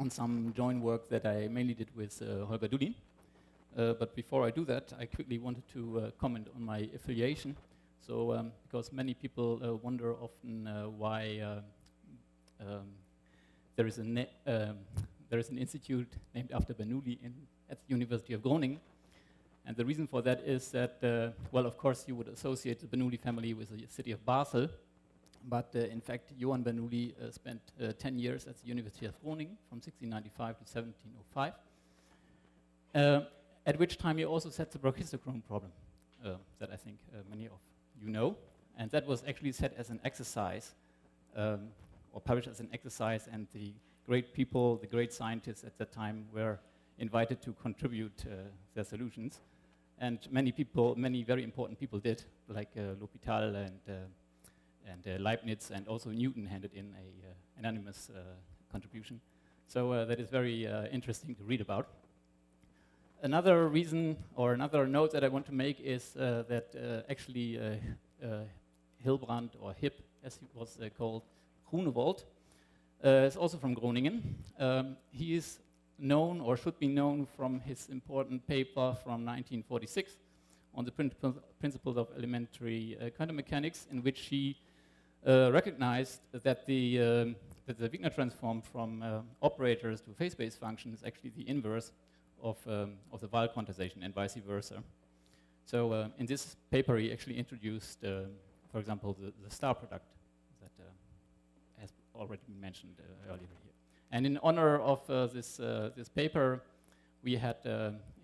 on some joint work that I mainly did with Holger. But before I do that, I quickly wanted to comment on my affiliation. So, because many people wonder often why there is an institute named after Bernoulli at the University of Groningen. And the reason for that is that, well, of course, you would associate the Bernoulli family with the city of Basel. But in fact, Johann Bernoulli spent 10 years at the University of Groningen from 1695 to 1705. At which time he also set the brachistochrone problem that I think many of you know. And that was actually set as an exercise, or published as an exercise, and the great people, the great scientists at that time were invited to contribute their solutions. And many people, many very important people did, like L'Hopital and Leibniz, and also Newton handed in an anonymous contribution. So that is very interesting to read about. Another reason, or another note that I want to make is that actually Hal Brandt, or HIP as he was called, Grunewald, is also from Groningen. He is known, or should be known, from his important paper from 1946 on the principles of elementary quantum mechanics, in which he recognized that the Wigner transform from operators to phase-space functions is actually the inverse of the Weyl quantization, and vice versa. So in this paper, he actually introduced, for example, the star product that has already been mentioned earlier here. And in honor of this paper, we had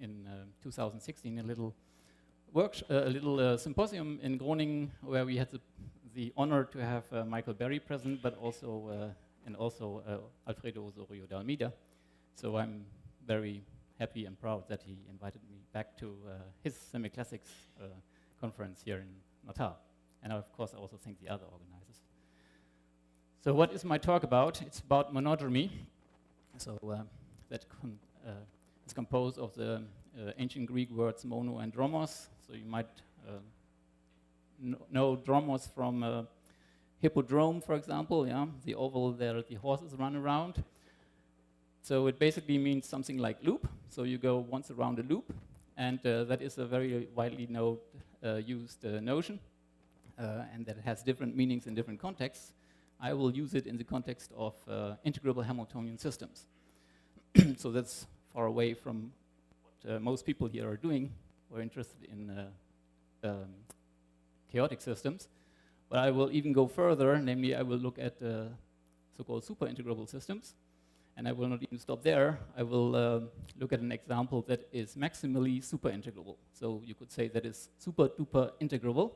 in 2016 a little symposium in Groningen, where we had the honor to have Michael Berry present, but also Alfredo Osorio de Almeida. So I'm very happy and proud that he invited me back to his semi-classics conference here in Natal. And of course, I also thank the other organizers. So what is my talk about? It's about monodromy. So that is composed of the ancient Greek words mono and dromos. So you might know dromos from hippodrome, for example, yeah? The oval there the horses run around. So it basically means something like loop. So you go once around a loop, and that is a very widely used notion, and that has different meanings in different contexts. I will use it in the context of integrable Hamiltonian systems. So that's far away from what most people here are doing. We're interested in chaotic systems. But I will even go further, namely I will look at so-called super-integrable systems. And I will not even stop there. I will look at an example that is maximally super-integrable. So you could say that is super-duper integrable.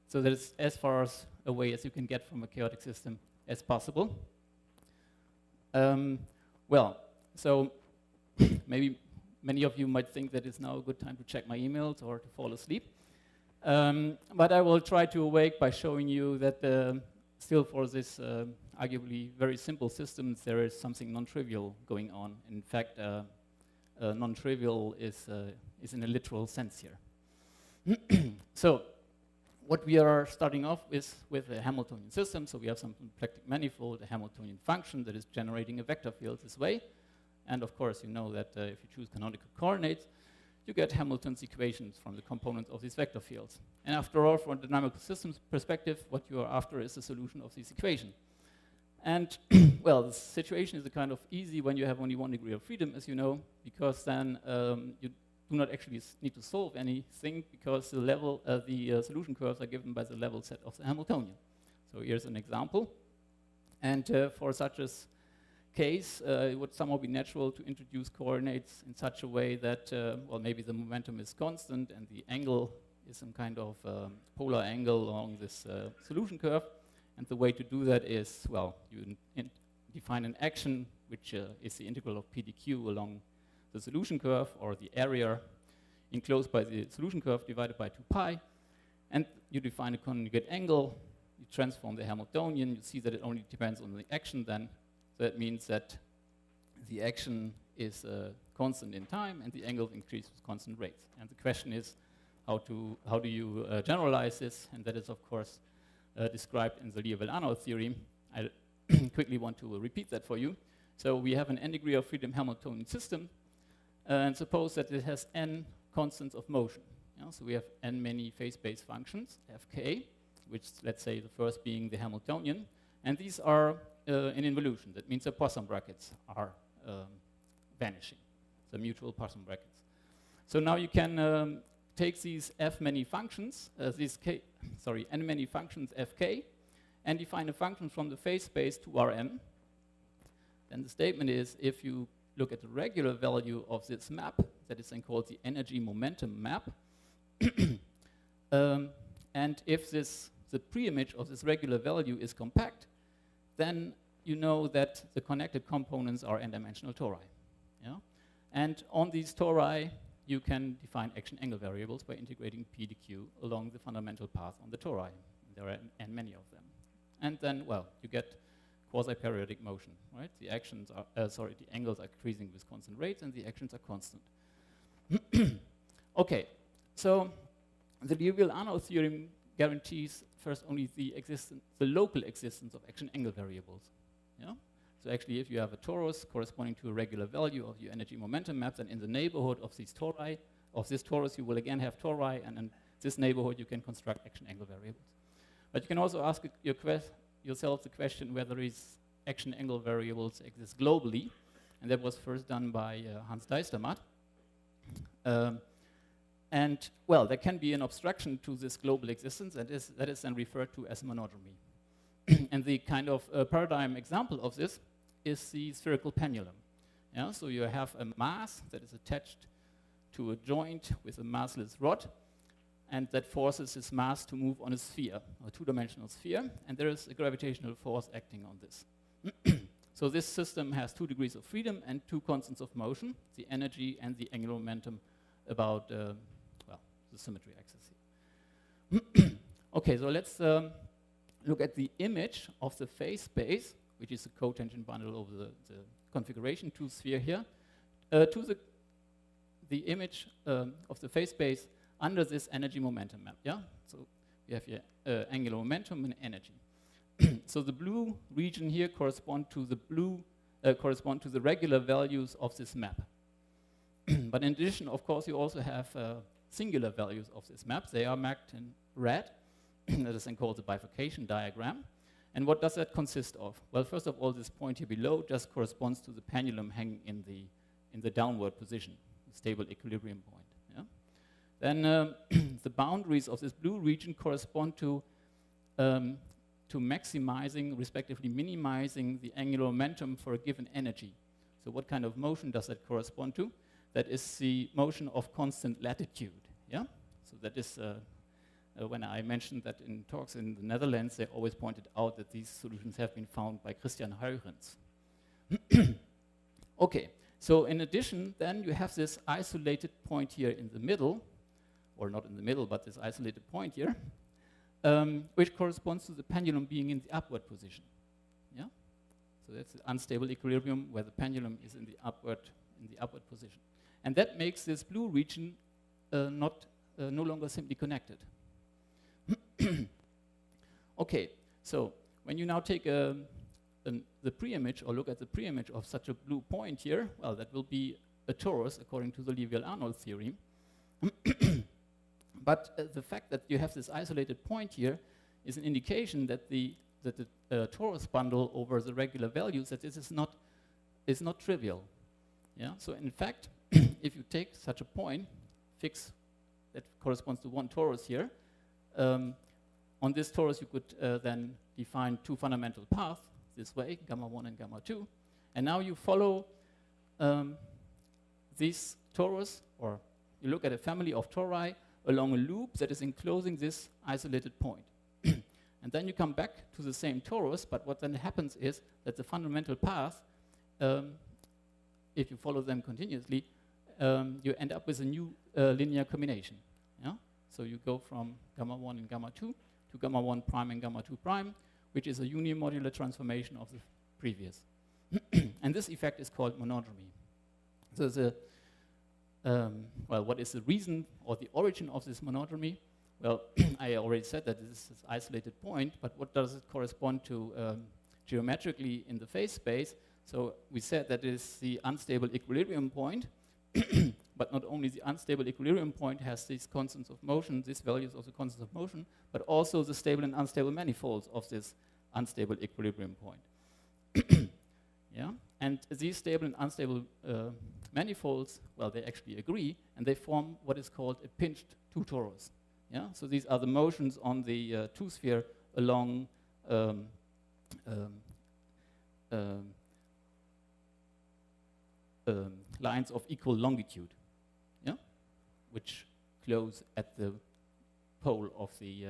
So that is as far away as you can get from a chaotic system as possible. Well, so maybe many of you might think that it's now a good time to check my emails or to fall asleep. But I will try to awake by showing you that still for this arguably very simple systems, there is something non-trivial going on. In fact, non-trivial is in a literal sense here. So what we are starting off with a Hamiltonian system. So we have some complected manifold, a Hamiltonian function that is generating a vector field this way. And of course, you know that if you choose canonical coordinates, you get Hamilton's equations from the components of these vector fields. And after all, from a dynamical systems perspective, what you are after is the solution of this equation. And well, the situation is a kind of easy when you have only one degree of freedom, as you know, because then you do not actually need to solve anything, because the level, the solution curves are given by the level set of the Hamiltonian. So here's an example. And for such a case, it would somehow be natural to introduce coordinates in such a way that, well, maybe the momentum is constant and the angle is some kind of polar angle along this solution curve. And the way to do that is, well, you define an action, which is the integral of p dq along the solution curve, or the area enclosed by the solution curve divided by 2 pi. And you define a conjugate angle. You transform the Hamiltonian. You see that it only depends on the action then. So that means that the action is constant in time, and the angle increases with constant rates. And the question is, how do you generalize this? And that is, of course, described in the Liouville-Arnaud theorem. I quickly want to repeat that for you. So we have an n degree of freedom Hamiltonian system, and suppose that it has n constants of motion. Yeah? So we have n many phase-space functions, fk, which let's say the first being the Hamiltonian, and these are in involution. That means the Poisson brackets are vanishing, the mutual Poisson brackets. So now you can take these f many functions, n many functions fk, and define a function from the phase space to Rm. Then the statement is, if you look at the regular value of this map, that is then called the energy momentum map, and if the pre-image of this regular value is compact, then you know that the connected components are n-dimensional tori. Yeah? And on these tori, you can define action angle variables by integrating p to q along the fundamental path on the tori. There are n many of them. And then, well, you get quasi-periodic motion, right? The actions are, the angles are increasing with constant rates, and the actions are constant. Okay, so the Liouville-Arnold theorem guarantees first only the local existence of action angle variables. Yeah? So actually, if you have a torus corresponding to a regular value of your energy momentum map, then in the neighborhood of these tori, of this torus, you will again have tori, and in this neighborhood, you can construct action angle variables. But you can also ask yourself the question whether these action angle variables exist globally, and that was first done by Hans Dijstermaat. And, well, there can be an obstruction to this global existence, and that is then referred to as monodromy. And the kind of paradigm example of this is the spherical pendulum. Yeah? So you have a mass that is attached to a joint with a massless rod, and that forces this mass to move on a sphere, a two-dimensional sphere, and there is a gravitational force acting on this. So this system has 2 degrees of freedom and 2 constants of motion, the energy and the angular momentum about, the symmetry axis here. Okay, so let's look at the image of the phase space, which is a cotangent bundle over the configuration 2 sphere here, to the image of the phase space under this energy momentum map, yeah? So we have here angular momentum and energy. So the blue region here correspond to the regular values of this map. But in addition, of course, you also have singular values of this map. They are marked in red. That is then called the bifurcation diagram. And what does that consist of? Well, first of all, this point here below just corresponds to the pendulum hanging in the downward position, the stable equilibrium point. Yeah? Then the boundaries of this blue region correspond to maximizing, respectively minimizing, the angular momentum for a given energy. So what kind of motion does that correspond to? That is the motion of constant latitude. Yeah? So that is, when I mentioned that in talks in the Netherlands, they always pointed out that these solutions have been found by Christian Huygens. Okay, so in addition, then you have this isolated point here in the middle, or not in the middle, but this isolated point here, which corresponds to the pendulum being in the upward position. Yeah? So that's the unstable equilibrium where the pendulum is in the upward position. And that makes this blue region no longer simply connected. Okay, so when you now take the pre-image or look at the pre-image of such a blue point here, well, that will be a torus according to the Liouville-Arnold theorem. But the fact that you have this isolated point here is an indication that the torus bundle over the regular values, that this is not trivial. Yeah? So in fact, if you take such a point, fix that corresponds to one torus here, on this torus you could then define 2 fundamental paths this way, gamma 1 and gamma 2, and now you follow this torus, or you look at a family of tori along a loop that is enclosing this isolated point. And then you come back to the same torus, but what then happens is that the fundamental path, if you follow them continuously, you end up with a new linear combination. Yeah? So you go from gamma 1 and gamma 2 to gamma 1 prime and gamma 2 prime, which is a unimodular transformation of the previous. And this effect is called monodromy. So well, what is the reason or the origin of this monodromy? Well, I already said that this is this isolated point, but what does it correspond to geometrically in the phase space? So we said that is the unstable equilibrium point, but not only the unstable equilibrium point has these constants of motion, these values of the constants of motion, but also the stable and unstable manifolds of this unstable equilibrium point. Yeah? And these stable and unstable manifolds, well, they actually agree, and they form what is called a pinched two torus. Yeah? So these are the motions on the two-sphere along lines of equal longitude, yeah? Which close at the pole of the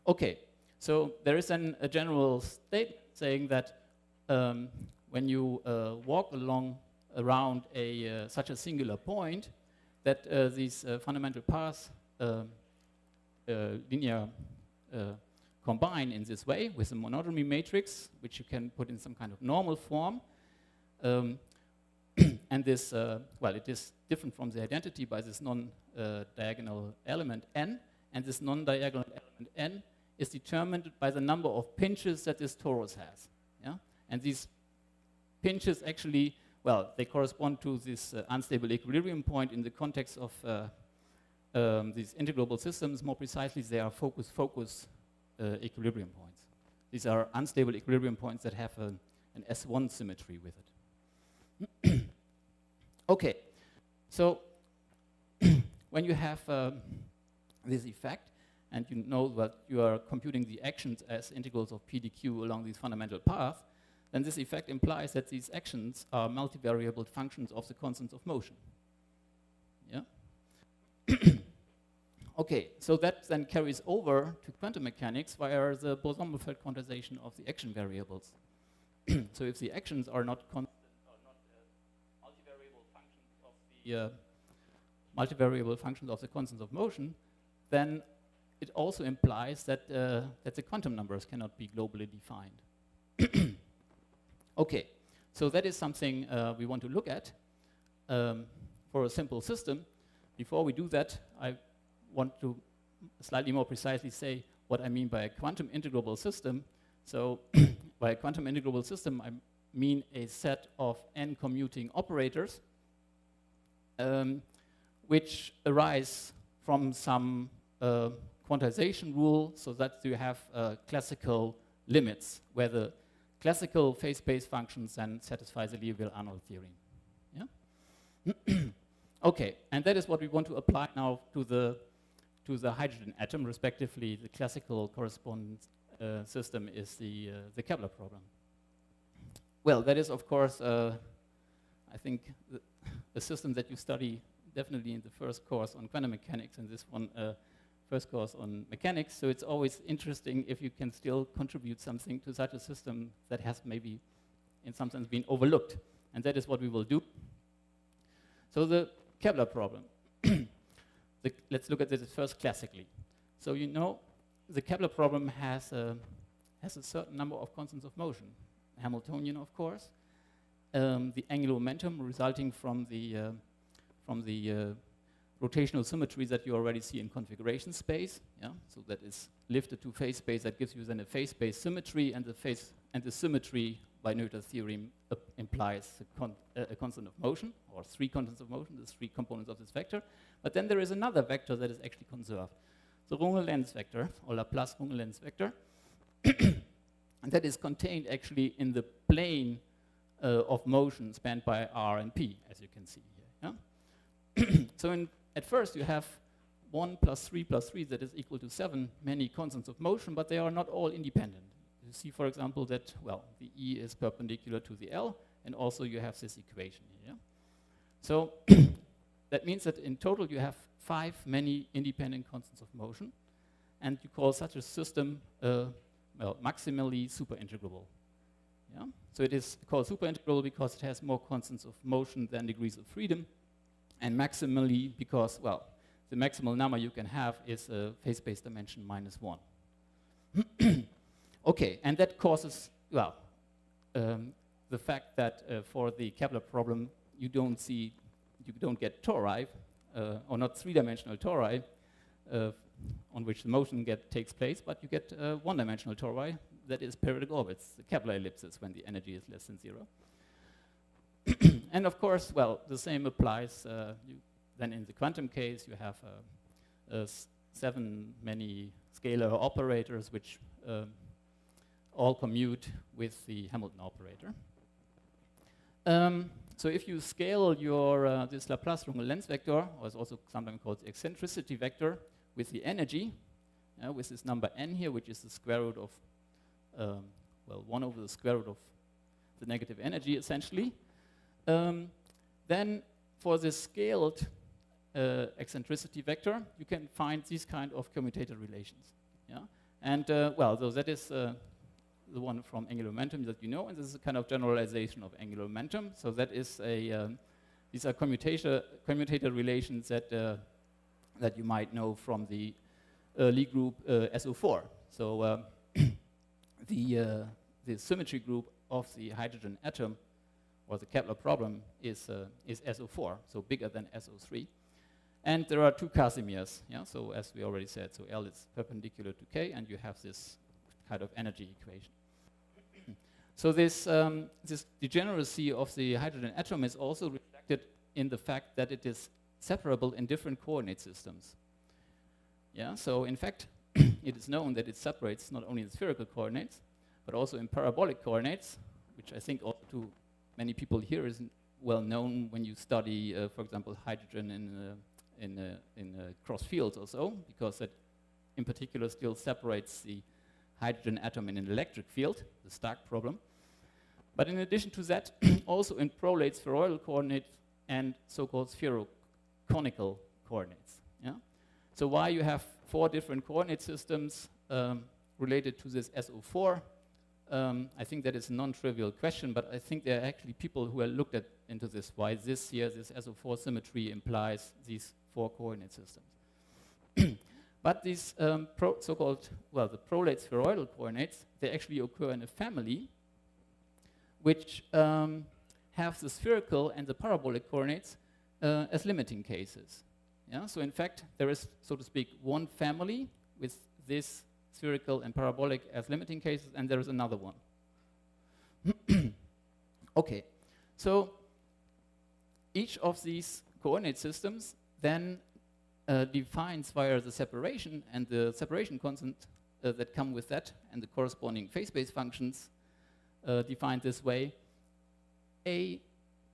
Okay, so there is a general statement saying that when you walk around such a singular point, that these fundamental paths linear combine in this way with a monodromy matrix, which you can put in some kind of normal form. And this, well, it is different from the identity by this non-diagonal element n, and this non-diagonal element n is determined by the number of pinches that this torus has. Yeah? And these pinches actually, well, they correspond to this unstable equilibrium point in the context of these integrable systems. More precisely, they are focus equilibrium points. These are unstable equilibrium points that have an S1 symmetry with it. Okay, so when you have this effect, and you know that you are computing the actions as integrals of PDQ along these fundamental paths, then this effect implies that these actions are multivariable functions of the constants of motion. Yeah? Okay, so that then carries over to quantum mechanics via the Boson-Moffatt quantization of the action variables. So if the actions are not constant, multivariable functions of the multivariable functions of the constants of motion, then it also implies that that the quantum numbers cannot be globally defined. Okay, so that is something we want to look at for a simple system. Before we do that, I want to slightly more precisely say what I mean by a quantum integrable system. So by a quantum integrable system, I mean a set of n commuting operators which arise from some quantization rule, so that you have classical limits where the classical phase-space functions then satisfy the Liouville-Arnold theorem. Yeah? Okay, and that is what we want to apply now to the hydrogen atom, respectively. The classical correspondence system is the Kepler problem. Well, that is, of course, I think, a system that you study definitely in the first course on quantum mechanics, and this one first course on mechanics. So it's always interesting if you can still contribute something to such a system that has maybe, in some sense, been overlooked. And that is what we will do. So the Kepler problem. Let's look at this first classically. So you know the Kepler problem has a certain number of constants of motion. Hamiltonian, of course. The angular momentum resulting from the rotational symmetry that you already see in configuration space. Yeah? So that is lifted to phase space. That gives you then a phase space symmetry, and the symmetry by Noether's theorem implies a constant of motion, or three constants of motion, the three components of this vector. But then there is another vector that is actually conserved, the Runge-Lenz vector, or Laplace-Runge-Lenz vector. And that is contained actually in the plane of motion spanned by R and P, as you can see here. Yeah? So at first you have 1 plus 3 plus 3 that is equal to 7 many constants of motion, but they are not all independent. You see, for example, that, well, the E is perpendicular to the L, and also you have this equation here. Yeah? So that means that in total you have 5 many independent constants of motion, and you call such a system well, maximally superintegrable. Yeah? So it is called superintegrable because it has more constants of motion than degrees of freedom, and maximally because, well, the maximal number you can have is a phase space dimension -1. Okay, and that causes, well, the fact that for the Kepler problem you don't get tori, or not three-dimensional tori, on which the motion takes place, but you get one-dimensional tori that is periodic orbits, the Kepler ellipses, when the energy is less than 0. And of course, well, the same applies. Then in the quantum case, you have 7 many scalar operators which all commute with the Hamilton operator. So if you scale your this Laplace-Runge length vector, or it's also sometimes called the eccentricity vector, with the energy, with this number n here, which is the square root of, well, 1 over the square root of the negative energy, essentially, then for this scaled eccentricity vector, you can find these kind of commutator relations. Yeah? And, well, so that is the one from angular momentum that you know, and this is a kind of generalization of angular momentum. So that is a, these are commutator relations that, that you might know from the Lie group SO4. So the symmetry group of the hydrogen atom, or the Kepler problem, is SO4, so bigger than SO3. And there are 2 Casimirs, yeah? So as we already said, so L is perpendicular to K, and you have this kind of energy equation. So this degeneracy of the hydrogen atom is also reflected in the fact that it is separable in different coordinate systems. Yeah, so in fact, it is known that it separates not only in spherical coordinates, but also in parabolic coordinates, which I think also to many people here is well known when you study, for example, hydrogen in cross fields or so, because that in particular still separates the hydrogen atom in an electric field, the Stark problem. But in addition to that, also in prolate spheroidal coordinates and so-called spheroconical coordinates. Yeah? So why you have 4 different coordinate systems related to this SO4, I think that is a non-trivial question, but I think there are actually people who have looked into this, why this here, this SO4 symmetry implies these 4 coordinate systems. But these so-called, well, the prolate spheroidal coordinates, they actually occur in a family which have the spherical and the parabolic coordinates as limiting cases. Yeah? So in fact, there is, so to speak, one family with this spherical and parabolic as limiting cases, and there is another one. Okay, so each of these coordinate systems then defines via the separation and the separation constant that come with that, and the corresponding phase space functions defined this way, a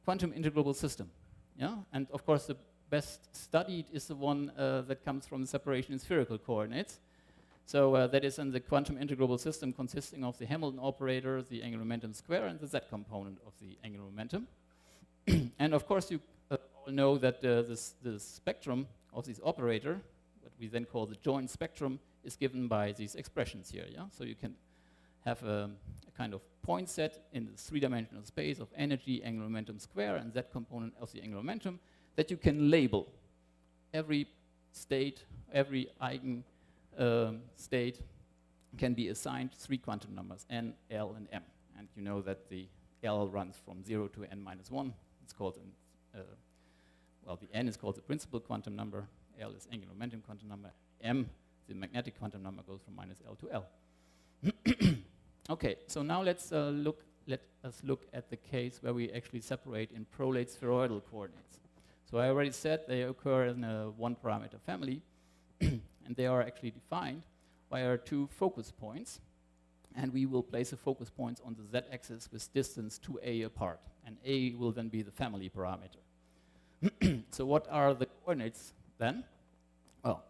quantum integrable system. Yeah? And of course, the best studied is the one that comes from the separation in spherical coordinates. So that is in the quantum integrable system consisting of the Hamilton operator, the angular momentum square, and the z component of the angular momentum. And of course, you all know that the spectrum of this operator, what we then call the joint spectrum, is given by these expressions here. Yeah? So you can have a kind of point set in the 3-dimensional space of energy, angular momentum square, and z component of the angular momentum that you can label. Every state, every eigen state can be assigned 3 quantum numbers, n, l, and m. And you know that the l runs from 0 to n minus 1. It's called, well, the n is called the principal quantum number, l is angular momentum quantum number, m, the magnetic quantum number, goes from minus l to l. Okay, so now let us look at the case where we actually separate in prolate spheroidal coordinates. So I already said they occur in a 1-parameter family, and they are actually defined by our 2 focus points, and we will place the focus points on the z-axis with distance 2a apart, and a will then be the family parameter. So what are the coordinates then? Well,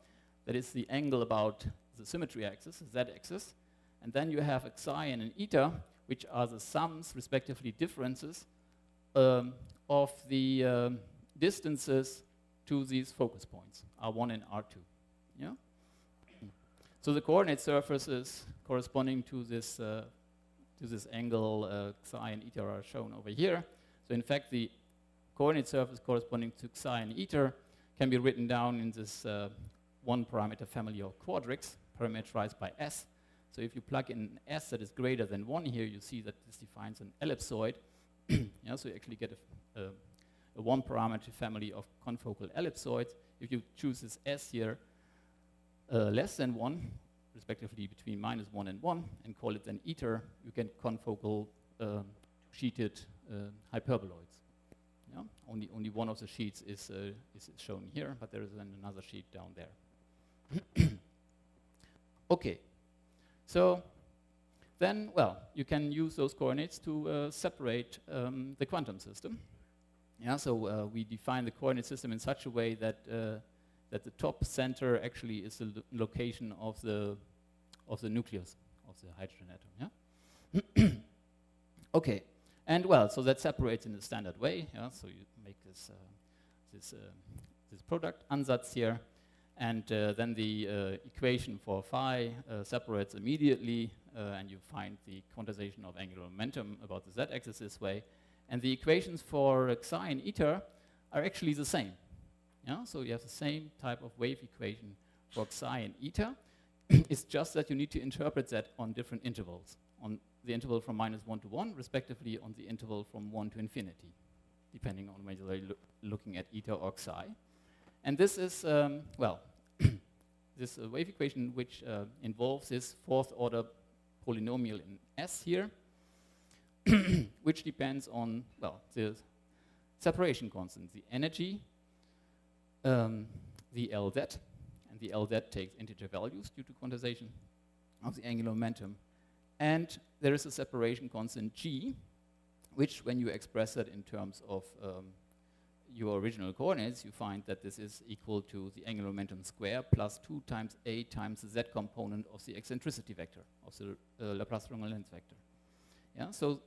that is the angle about the symmetry axis, the z-axis, and then you have xi and an eta, which are the sums, respectively differences, of the distances to these focus points, R1 and R2. Yeah? So the coordinate surfaces corresponding to this angle xi and eta are shown over here. So in fact, the coordinate surface corresponding to xi and eta can be written down in this 1-parameter family of quadrics, parameterized by S. So if you plug in an S that is greater than 1 here, you see that this defines an ellipsoid. Yeah, so you actually get a 1-parameter family of confocal ellipsoids. If you choose this S here less than 1, respectively between -1 and 1, and call it then ether, you get confocal sheeted hyperboloids. Yeah? Only one of the sheets is shown here, but there is then another sheet down there. Okay, so then, well, you can use those coordinates to separate the quantum system. Yeah, so we define the coordinate system in such a way that that the top center actually is the location of the nucleus of the hydrogen atom. Yeah. Okay, and well, so that separates in the standard way. Yeah, so you make this this product ansatz here, and then the equation for phi separates immediately, and you find the quantization of angular momentum about the z-axis this way. And the equations for psi and eta are actually the same. Yeah? So you have the same type of wave equation for psi and eta. It's just that you need to interpret that on different intervals, on the interval from -1 to 1, respectively on the interval from 1 to infinity, depending on whether you're looking at eta or psi. And this is, well, this wave equation which involves this fourth order polynomial in S here, which depends on, well, the separation constant, the energy, the LZ, and the LZ takes integer values due to quantization of the angular momentum. And there is a separation constant G, which when you express it in terms of your original coordinates, you find that this is equal to the angular momentum square plus 2 times A times the Z component of the eccentricity vector, of the Laplace-Runge length vector. Yeah, so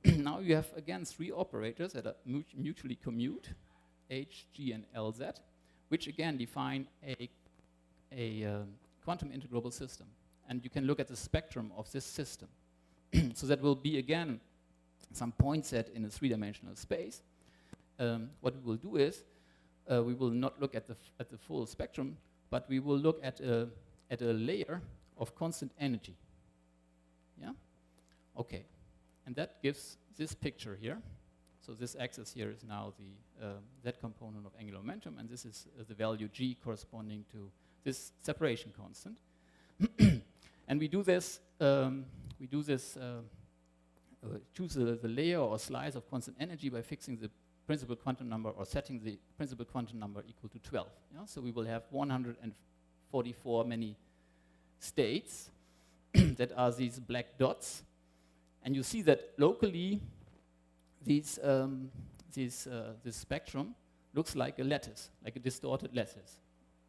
now you have again 3 operators that are mutually commute, H, G, and LZ, which again define a quantum integrable system. And you can look at the spectrum of this system. So that will be again some point set in a 3-dimensional space. What we will do is we will not look at the full spectrum, but we will look at a layer of constant energy. Yeah? Okay. And that gives this picture here. So this axis here is now the Z component of angular momentum, and this is the value G corresponding to this separation constant. And we do this, choose the layer or slice of constant energy by fixing the principal quantum number or setting the principal quantum number equal to 12. Yeah? So we will have 144 many states that are these black dots. And you see that locally, this spectrum looks like a lattice, like a distorted lattice.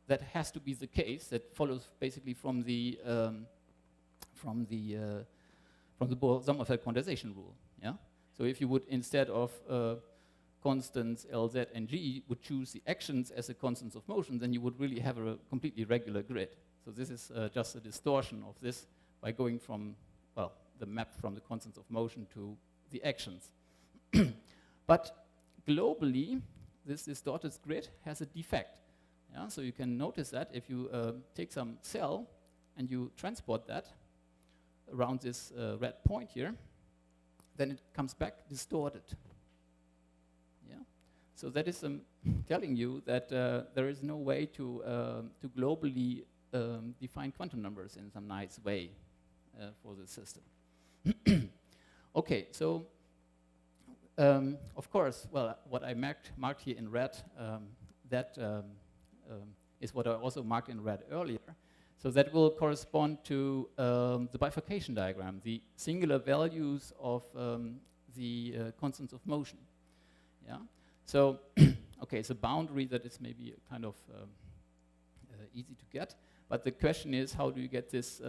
That has to be the case. That follows basically from the Sommerfeld quantization rule. Yeah. So if you would, instead of constants LZ and G, would choose the actions as the constants of motion, then you would really have a completely regular grid. So this is just a distortion of this by going from, well, the map from the constants of motion to the actions. But globally, this distorted grid has a defect. Yeah? So you can notice that if you take some cell and you transport that around this red point here, then it comes back distorted. Yeah? So that is telling you that there is no way to globally define quantum numbers in some nice way for the system. Okay, so of course, well, what I marked here in red, that is what I also marked in red earlier. So that will correspond to the bifurcation diagram, the singular values of the constants of motion. Yeah. So, okay, it's a boundary that is maybe kind of easy to get, but the question is, how do you get this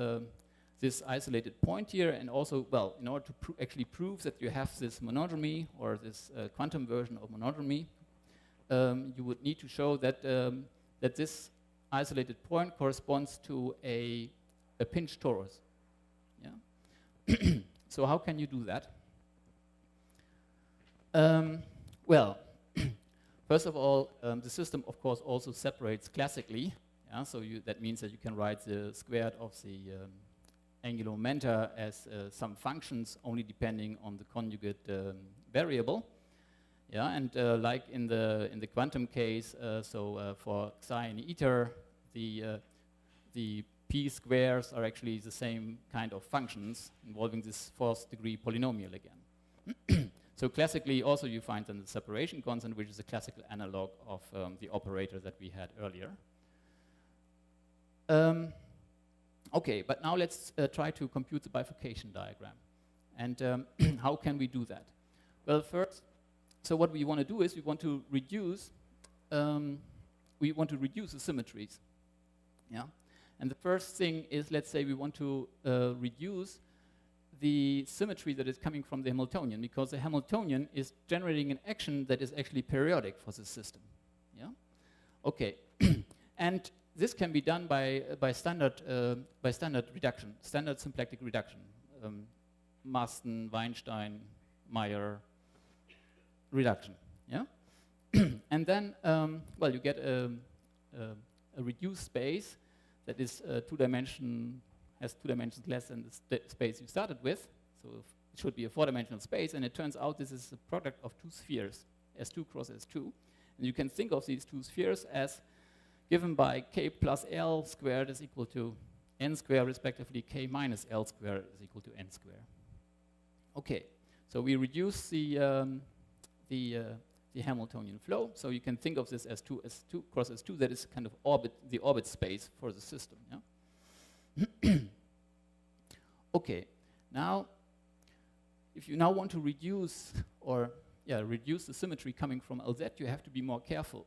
this isolated point here, and also, well, in order to actually prove that you have this monodromy or this quantum version of monodromy, you would need to show that that this isolated point corresponds to a pinch torus. Yeah. So how can you do that? Well, first of all, the system, of course, also separates classically. Yeah, so that means that you can write the squared of the angular momenta as some functions only depending on the conjugate variable. Yeah, and like in the quantum case, for psi and eta, the p squares are actually the same kind of functions involving this fourth degree polynomial again. So classically also you find then the separation constant, which is a classical analog of the operator that we had earlier. Okay, but now let's try to compute the bifurcation diagram. And how can we do that? Well, first, so what we want to do is we want to reduce the symmetries. Yeah? And the first thing is, let's say we want to reduce the symmetry that is coming from the Hamiltonian, because the Hamiltonian is generating an action that is actually periodic for the system. Yeah? Okay. And this can be done by standard reduction, standard symplectic reduction. Marston, Weinstein, Meyer reduction. Yeah? And then, well, you get a reduced space that is has 2 dimensions less than the space you started with. So it should be a 4-dimensional space, and it turns out this is a product of 2 spheres, S2 cross S2. And you can think of these 2 spheres as given by k plus L squared is equal to n squared, respectively k minus L squared is equal to n squared. Okay, so we reduce the Hamiltonian flow, so you can think of this as 2 cross S2, that is kind of the orbit space for the system. Yeah? Okay, now if you now want to reduce the symmetry coming from LZ, you have to be more careful,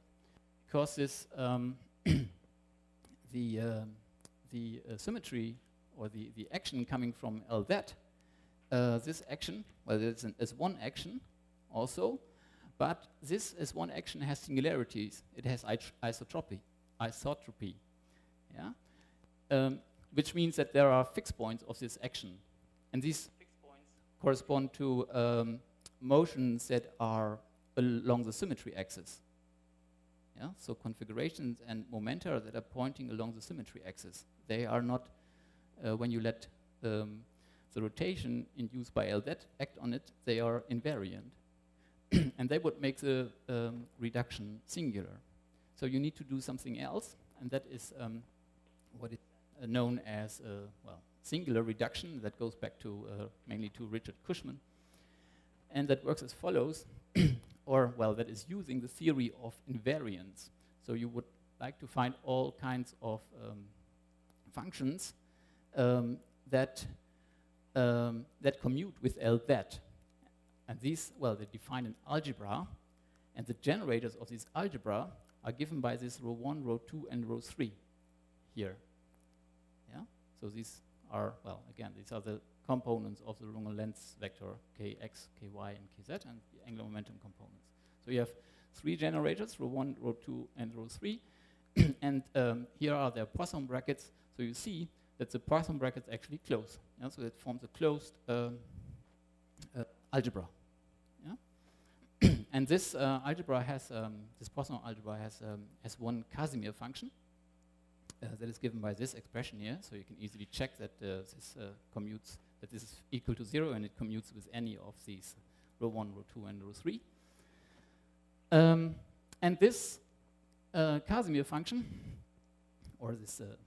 because this the symmetry or the action coming from LZ, this action, well, it's one action also, but this is one action has singularities. It has isotropy, yeah, which means that there are fixed points of this action, and these fixed points correspond to motions that are along the symmetry axis. Yeah, so configurations and momenta that are pointing along the symmetry axis. They are not, when you let the rotation induced by LZ act on it, they are invariant. And they would make the reduction singular. So you need to do something else, and that is what is known as, well, singular reduction. That goes back to mainly to Richard Cushman. And that works as follows. Or, well, that is using the theory of invariance. So you would like to find all kinds of functions that commute with LZ. And these, well, they define an algebra, and the generators of this algebra are given by this rho 1, rho 2, and rho 3 here. Yeah? So these are, well, again, these are the components of the Runge length vector kx, ky, and kz, and the angular momentum components. So you have 3 generators, rho 1, rho 2, and rho 3. And here are their Poisson brackets. So you see that the Poisson brackets actually close. Yeah? So it forms a closed algebra. Yeah? And this algebra has, this Poisson algebra has one Casimir function that is given by this expression here. So you can easily check that this commutes, that this is equal to 0, and it commutes with any of these rho 1, rho 2, and rho 3. And this Casimir function, or this the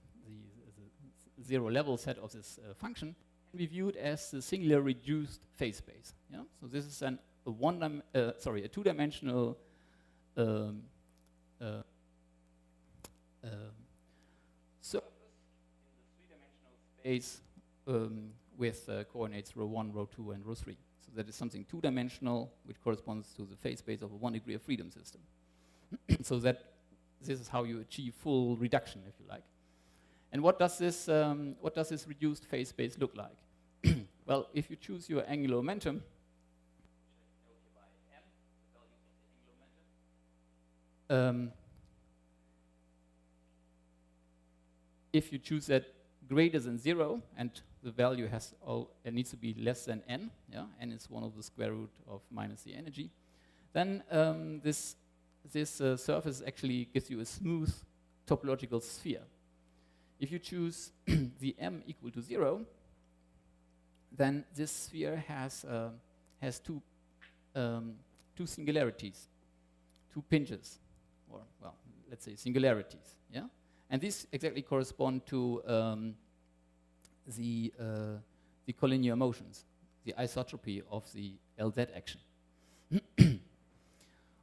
0 level set of this function, can be viewed as the singular reduced phase space. Yeah? So this is a 2-dimensional surface in the 3-dimensional space with coordinates rho 1, rho 2, and rho 3. So that is something 2-dimensional, which corresponds to the phase space of a 1 degree of freedom system. So that this is how you achieve full reduction, if you like. And what does this reduced phase space look like? Well, if you choose your angular momentum, if you choose that greater than 0, and the value it needs to be less than n, yeah, n is 1 of the square root of minus the energy, then this surface actually gives you a smooth topological sphere. If you choose the m equal to 0, then this sphere has two singularities, 2 pinches, or, well, let's say singularities, yeah? And these exactly correspond to the collinear motions, the isotropy of the LZ action.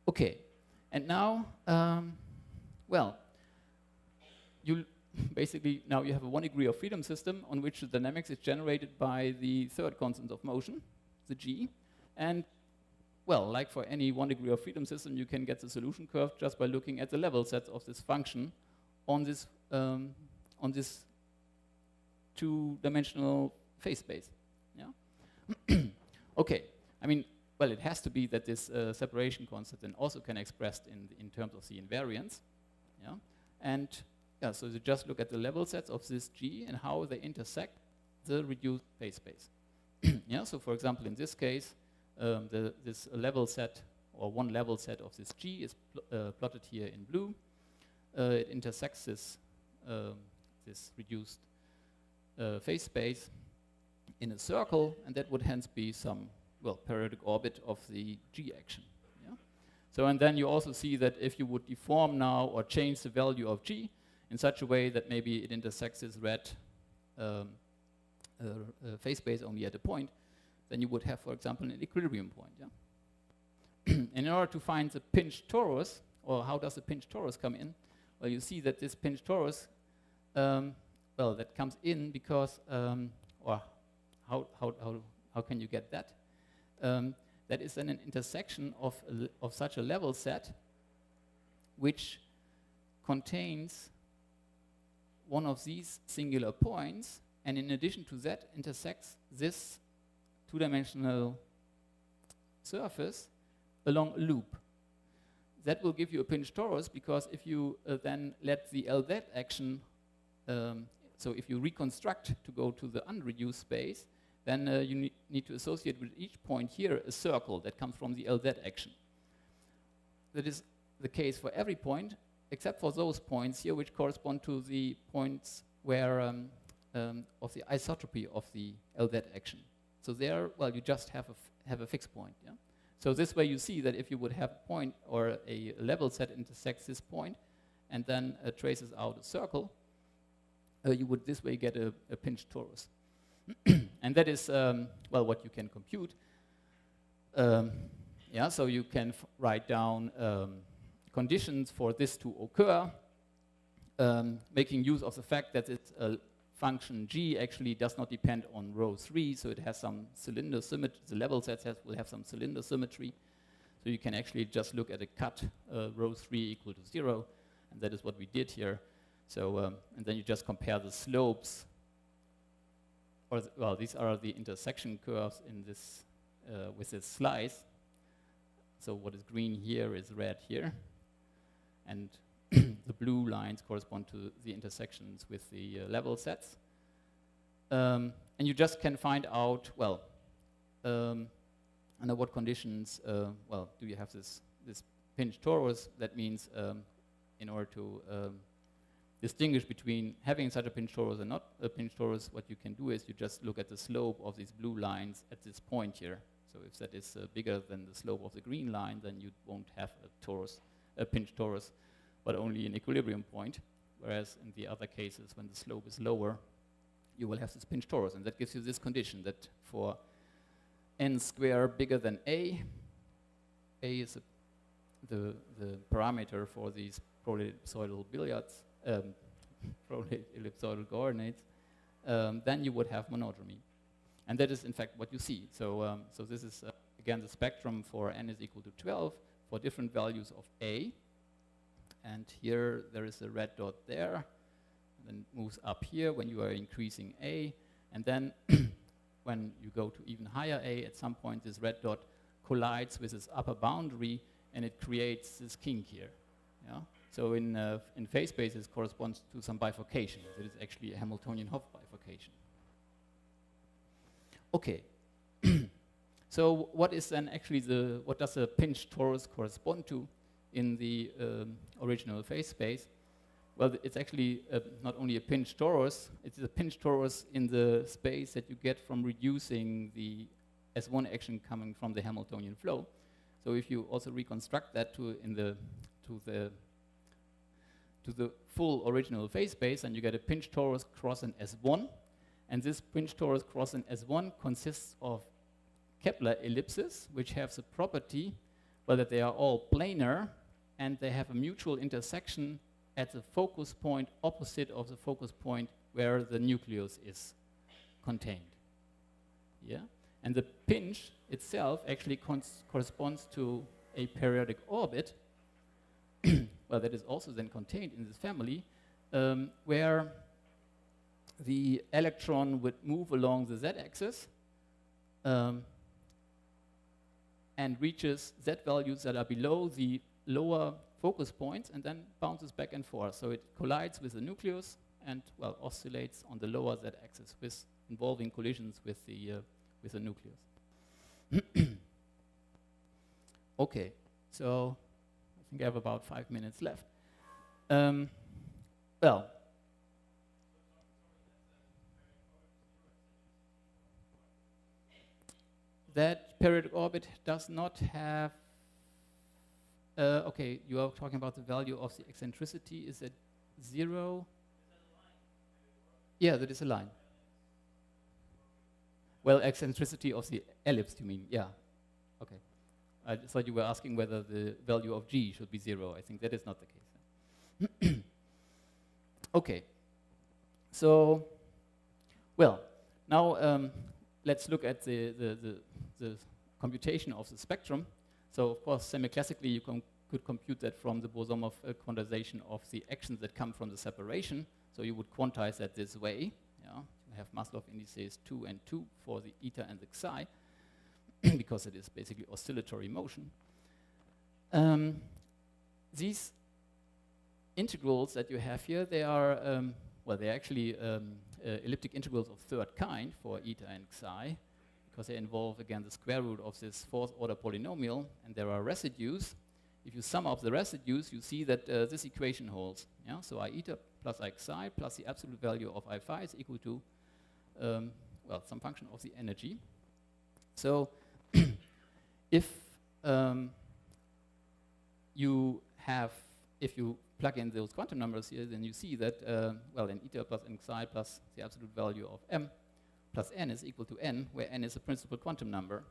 Okay, and now, well, you basically, now you have a 1 degree of freedom system on which the dynamics is generated by the third constant of motion, the G. And, well, like for any 1 degree of freedom system, you can get the solution curve just by looking at the level sets of this function on this two-dimensional phase space. Yeah? Okay, I mean, well, it has to be that this separation constant then also can expressed in terms of the invariance. Yeah? And yeah, so you just look at the level sets of this G and how they intersect the reduced phase space. Yeah, so for example, in this case, this level set, or one level set of this G is plotted here in blue. It intersects this reduced phase space in a circle, and that would hence be some, well, periodic orbit of the G action. Yeah? So, and then you also see that if you would deform now or change the value of G in such a way that maybe it intersects this red phase space only at a point, then you would have, for example, an equilibrium point. Yeah? And in order to find the pinched torus, or how does the pinched torus come in? Well, you see that this pinched torus, well, that comes in because, or how can you get that? That is then an intersection of such a level set which contains one of these singular points, and in addition to that intersects this two-dimensional surface along a loop. That will give you a pinched torus, because if you then let the LZ action, so if you reconstruct to go to the unreduced space, then you need to associate with each point here a circle that comes from the LZ action. That is the case for every point, except for those points here which correspond to the points where of the isotropy of the LZ action. So there, well, you just have a fixed point. Yeah? So this way you see that if you would have a point or a level set intersects this point and then traces out a circle, you would this way get a pinched torus. And that is, well, what you can compute. Yeah, so you can write down conditions for this to occur, making use of the fact that it's a function G actually does not depend on row 3, so it has some cylinder symmetry. The level sets will have some cylinder symmetry. So you can actually just look at a cut row 3 equal to 0, and that is what we did here. So, and then you just compare the slopes, or well, these are the intersection curves in this with this slice. So what is green here is red here, and the blue lines correspond to the intersections with the level sets. And you just can find out, well, under what conditions, well, do you have this pinched torus? That means in order to distinguish between having such a pinched torus and not a pinched torus, what you can do is you just look at the slope of these blue lines at this point here. So if that is bigger than the slope of the green line, then you won't have a pinched torus, but only an equilibrium point. Whereas in the other cases, when the slope is lower, you will have this pinched torus. And that gives you this condition that for n square bigger than A is the parameter for these proellipsoidal billiards, proellipsoidal coordinates, then you would have monodromy. And that is, in fact, what you see. So, so this is, again, the spectrum for n is equal to 12 for different values of A. And here there is a red dot there, and then moves up here when you are increasing A. And then when you go to even higher A, at some point this red dot collides with this upper boundary, and it creates this kink here. Yeah? So in phase space, this corresponds to some bifurcation. It is actually a Hamiltonian-Hopf bifurcation. Okay. So what is then actually what does a pinched torus correspond to in the original phase space? Well, it's actually not only a pinched torus, it's a pinched torus in the space that you get from reducing the S1 action coming from the Hamiltonian flow. So if you also reconstruct that to to the full original phase space, and you get a pinch torus cross an S1. And this pinch torus cross an S1 consists of Kepler ellipses, which have the property, well, that they are all planar, and they have a mutual intersection at the focus point opposite of the focus point where the nucleus is contained. Yeah? And the pinch itself actually corresponds to a periodic orbit, well, that is also then contained in this family, where the electron would move along the z-axis and reaches z values that are below the lower focus points and then bounces back and forth. So it collides with the nucleus and, well, oscillates on the lower z-axis with involving collisions with the nucleus. Okay, so I think I have about 5 minutes left. Well, that periodic orbit does not have, okay, you are talking about the value of the eccentricity. Is it 0? Yeah, that is a line. Well, eccentricity of the ellipse, you mean? Yeah. Okay. I thought you were asking whether the value of G should be 0. I think that is not the case. Okay. So, well, now let's look at the computation of the spectrum. So, of course, semi-classically, you could compute that from the boson of quantization of the actions that come from the separation. So you would quantize that this way. Yeah? You have Maslov indices 2 and 2 for the eta and the psi, because it is basically oscillatory motion. These integrals that you have here, they are, well, they're actually elliptic integrals of third kind for eta and psi, because they involve, again, the square root of this fourth order polynomial, and there are residues. If you sum up the residues, you see that this equation holds. Yeah? So I eta plus I psi plus the absolute value of I phi is equal to, well, some function of the energy. So if you plug in those quantum numbers here, then you see that, well, in eta plus n psi plus the absolute value of m plus n is equal to n, where n is a principal quantum number.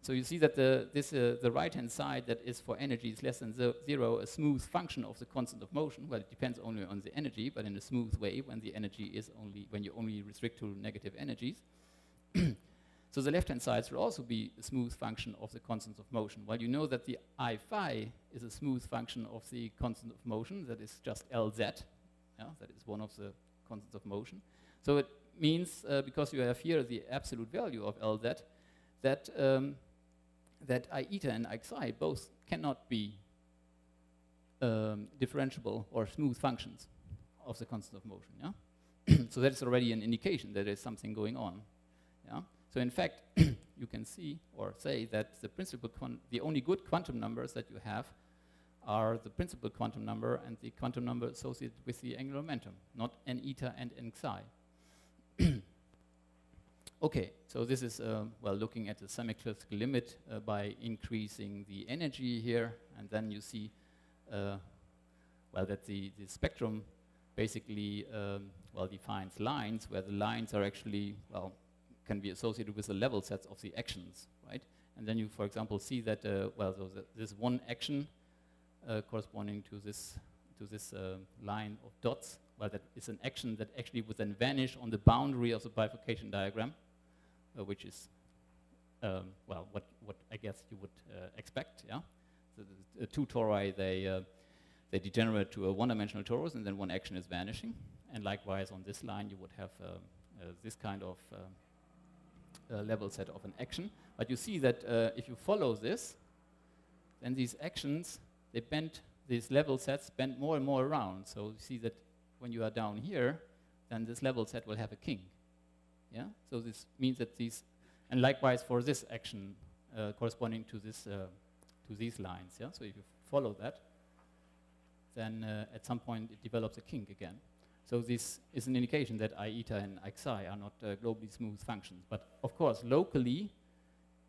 So you see that the right-hand side that is for energies less than 0, a smooth function of the constant of motion. Well, it depends only on the energy, but in a smooth way when the energy is when you only restrict to negative energies. So the left-hand side will also be a smooth function of the constant of motion. While you know that the I phi is a smooth function of the constant of motion, that is just Lz, yeah, that is one of the constants of motion. So it means, because you have here the absolute value of Lz, that that I eta and I psi both cannot be differentiable or smooth functions of the constant of motion. Yeah? So that is already an indication that there is something going on. Yeah? So in fact, you can see or say that the only good quantum numbers that you have are the principal quantum number and the quantum number associated with the angular momentum, not n eta and n psi. Okay, so this is, well, looking at the semi-classical limit by increasing the energy here, and then you see, well, that the spectrum basically, well, defines lines, where the lines are actually, well, can be associated with the level sets of the actions, right? And then you, for example, see that, well, so this one action corresponding to this line of dots, well, that is an action that actually would then vanish on the boundary of the bifurcation diagram, which is, well, what I guess you would expect, yeah? The two tori, they degenerate to a one-dimensional torus, and then one action is vanishing. And likewise, on this line, you would have this kind of level set of an action. But you see that if you follow this, then these actions, they bend, these level sets bend more and more around. So you see that when you are down here, then this level set will have a kink. Yeah? So this means that these, and likewise for this action corresponding to this to these lines. Yeah? So if you follow that, then at some point it develops a kink again. So this is an indication that I eta and I psi are not globally smooth functions. But of course, locally,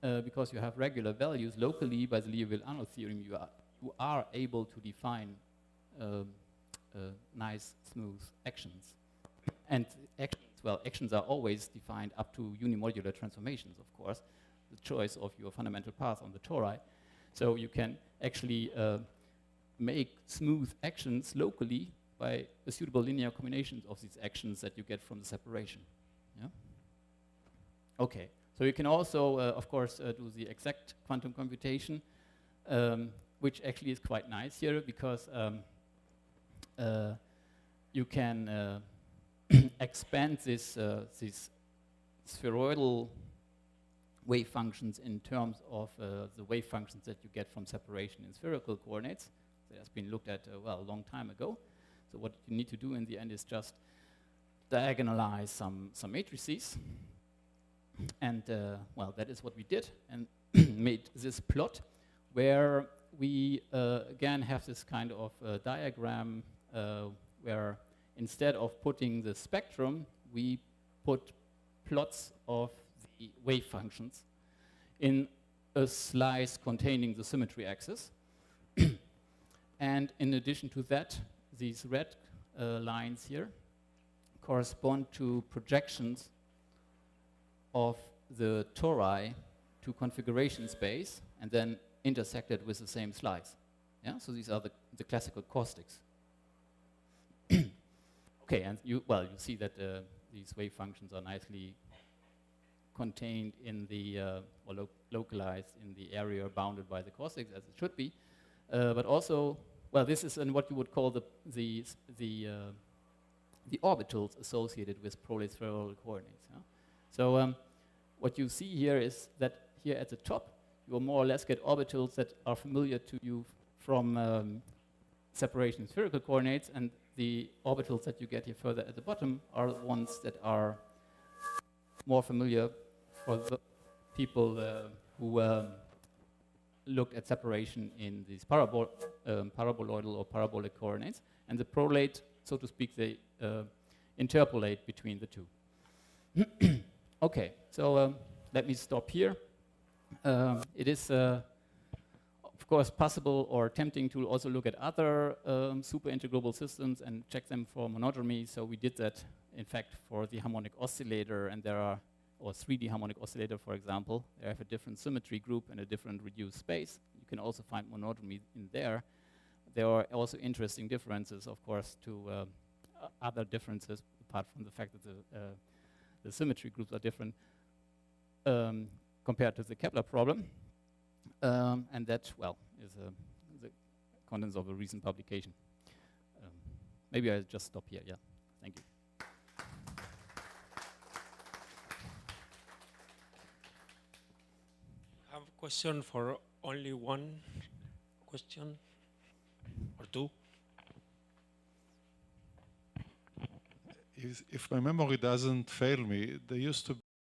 because you have regular values, locally by the Liouville-Arnold theorem, you are able to define nice, smooth actions. And actions are always defined up to unimodular transformations, of course, the choice of your fundamental path on the tori. So you can actually make smooth actions locally by a suitable linear combinations of these actions that you get from the separation. Yeah? Okay, so you can also, of course, do the exact quantum computation, which actually is quite nice here because you can expand these spheroidal wave functions in terms of the wave functions that you get from separation in spherical coordinates. That has been looked at, well, a long time ago. So what you need to do in the end is just diagonalize some matrices. And, well, that is what we did and made this plot where we, again, have this kind of diagram where instead of putting the spectrum, we put plots of the wave functions in a slice containing the symmetry axis. And in addition to that, these red lines here correspond to projections of the tori to configuration space and then intersected with the same slice. Yeah, so these are the classical caustics. Okay, and you see that these wave functions are nicely contained in the, or localized in the area bounded by the caustics, as it should be. But also, well, this is in what you would call the orbitals associated with prolate spherical coordinates. Yeah? So what you see here is that here at the top, you will more or less get orbitals that are familiar to you from separation in spherical coordinates, and the orbitals that you get here further at the bottom are the ones that are more familiar for the people who look at separation in these paraboloidal or parabolic coordinates. And the prolate, so to speak, they interpolate between the two. Okay, so let me stop here. It is, of course, possible or tempting to also look at other super integrable systems and check them for monodromy. So we did that, in fact, for the harmonic oscillator, and there are, or 3D harmonic oscillator, for example, they have a different symmetry group and a different reduced space. You can also find monodromy in there. There are also interesting differences, of course, to other differences, apart from the fact that the symmetry groups are different compared to the Kepler problem. And that, well, is the contents of a recent publication. Maybe I'll just stop here, yeah. Thank you. I have a question for only one question or two. If my memory doesn't fail me, there used to